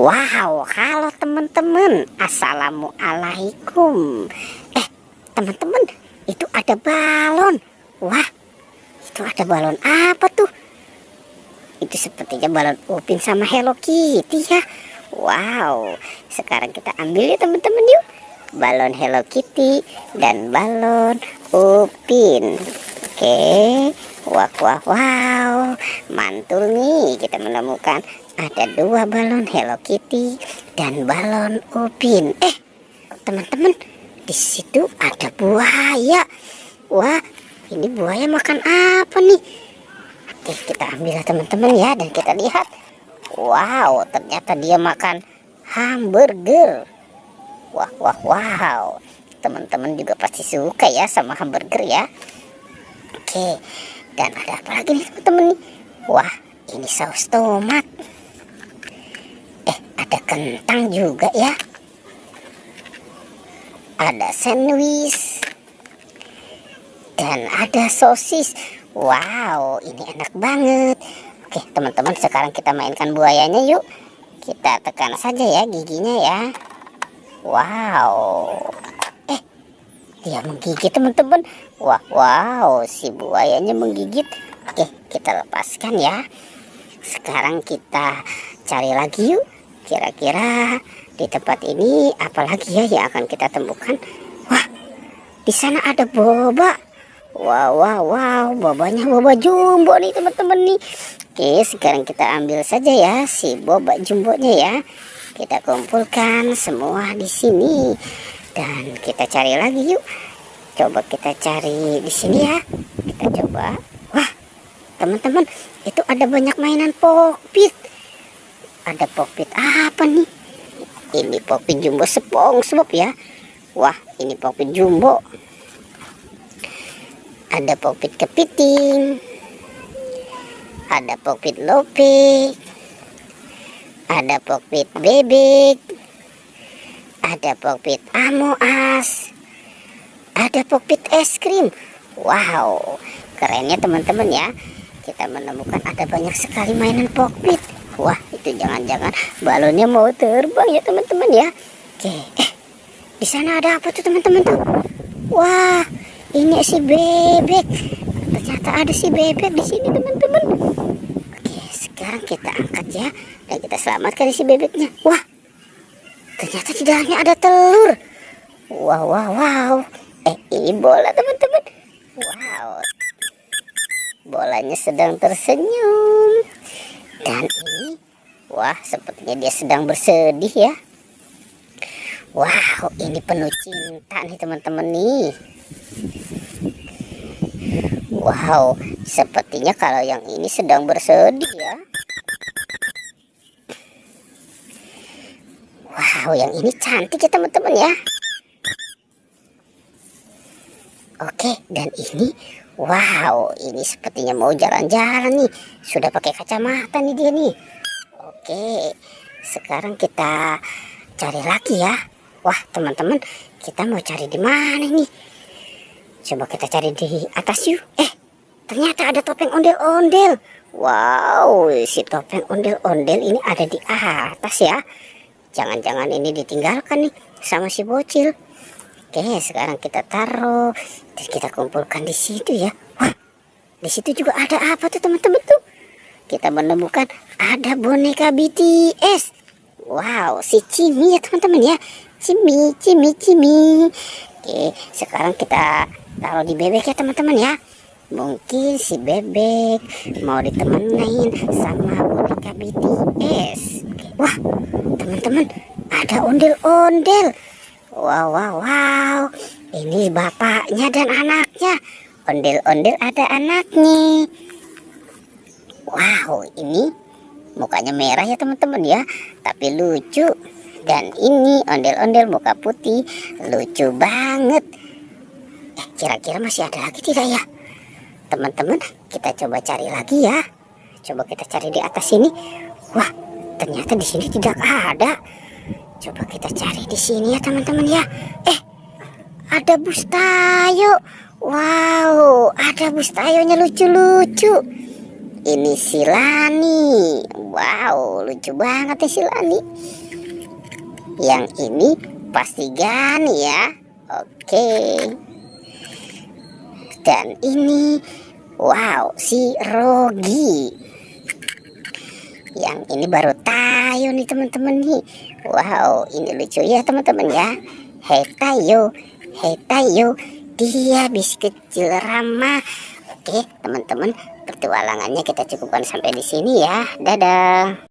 Wow, halo teman-teman, assalamualaikum. Teman-teman, itu ada balon. Wah, itu ada balon apa tuh? Itu sepertinya balon Upin sama Hello Kitty ya. Wow, sekarang kita ambil ya teman-teman yuk. Balon Hello Kitty dan balon Upin. Oke, wow, mantul nih, kita menemukan ada 2 balon Hello Kitty dan balon Upin. Teman-teman, di situ ada buaya. Wah, ini buaya makan apa nih? Oke, kita ambil teman-teman ya, dan kita lihat. Wow, ternyata dia makan hamburger. Wow. Teman-teman juga pasti suka ya sama hamburger ya. Oke, dan ada apa lagi nih teman-teman nih? Wah, ini saus tomat. Ada kentang juga ya. Ada sandwich. Dan ada sosis. Wow, ini enak banget. Oke, teman-teman, sekarang kita mainkan buayanya yuk. Kita tekan saja ya giginya ya. Wow. Dia menggigit teman-teman. Wow, si buayanya menggigit. Oke, kita lepaskan ya. Sekarang kita cari lagi yuk. Kira-kira di tempat ini apalagi ya yang akan kita temukan? Wah, di sana ada boba. Wow, bobanya boba jumbo nih teman-teman nih. Oke, sekarang kita ambil saja ya si boba jumbonya ya. Kita kumpulkan semua di sini dan kita cari lagi yuk. Coba kita cari di sini ya. Kita coba. Wah, teman-teman, itu ada banyak mainan Pokpit. Ada Pokpit apa nih? Ini Pokpit jumbo SpongeBob ya. Wah, ini Pokpit jumbo. Ada Pokpit kepiting. Ada Pokpit lope. Ada Pokpit bebek. Ada Pokpit amoas. Ada Pokpit es krim. Wow, kerennya teman-teman ya. Kita menemukan ada banyak sekali mainan Pokpit. Wah, itu jangan-jangan balonnya mau terbang ya teman-teman ya. Oke, di sana ada apa tuh teman-teman tuh? Wah, ini si bebek. Ternyata ada si bebek di sini teman-teman. Oke, sekarang kita angkat ya dan kita selamatkan si bebeknya. Wah, ternyata di dalamnya ada telur. Wow. Ini bola teman-teman. Wow, bolanya sedang tersenyum. Dan ini, wah, sepertinya dia sedang bersedih ya. Wow, ini penuh cinta nih teman-teman nih. Wow, sepertinya kalau yang ini sedang bersedih ya. Wow, yang ini cantik ya teman-teman ya. Oke, dan ini, wow, ini sepertinya mau jalan-jalan nih. Sudah pakai kacamata nih dia nih. Oke, sekarang kita cari lagi ya. Wah, teman-teman, kita mau cari di mana nih? Coba kita cari di atas yuk. Ternyata ada topeng ondel-ondel. Wow, si topeng ondel-ondel ini ada di atas ya. Jangan-jangan ini ditinggalkan nih sama si bocil. Oke, sekarang kita taruh dan kita kumpulkan di situ ya. Wah, di situ juga ada apa tuh teman-teman tuh? Kita menemukan ada boneka BTS. Wow, si Cimi ya teman-teman ya. Cimi. Oke, sekarang kita taruh di bebek ya teman-teman ya. Mungkin si bebek mau ditemenin sama boneka BTS. Oke, wah, teman-teman, ada ondel-ondel. Wow, ini bapaknya dan anaknya. Ondel-ondel ada anaknya. Wow, ini mukanya merah ya teman-teman ya, tapi lucu. Dan ini ondel-ondel muka putih, lucu banget. Kira-kira masih ada lagi tidak ya? Teman-teman, kita coba cari lagi ya. Coba kita cari di atas sini. Wah, ternyata di sini tidak ada. Coba kita cari di sini ya teman-teman ya. Ada Bustayo. Wow, ada Bustayonya lucu-lucu. ini si Lani. Wow, lucu banget ya si Lani. Yang ini pasti Gani ya. Oke. Dan ini, wow, si Rogi. Yang ini baru Tayo nih teman-teman nih. Wow, ini lucu ya teman-teman ya. Hei Tayo, dia bis kecil ramah. Oke teman-teman, petualangannya kita cukupkan sampai di sini ya. Dadah.